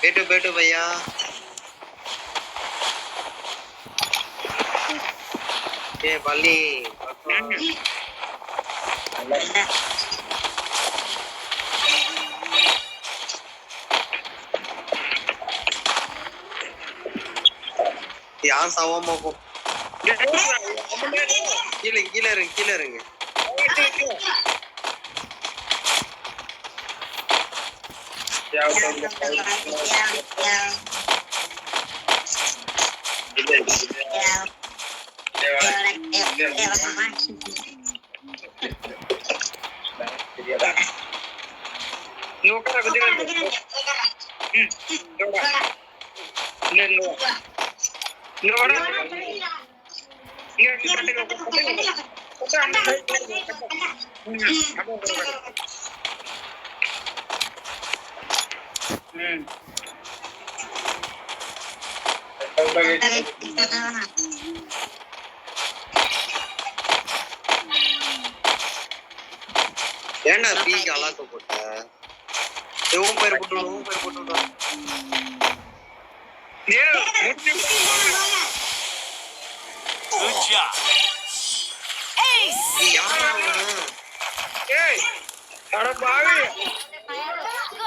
बैठो भैया ये बल्ली யார் சவமா போ கீழே இருங்க ஏண்டா பீக்கு அலாக்க போட்ட ஊன் பேர் போட்டு யாரா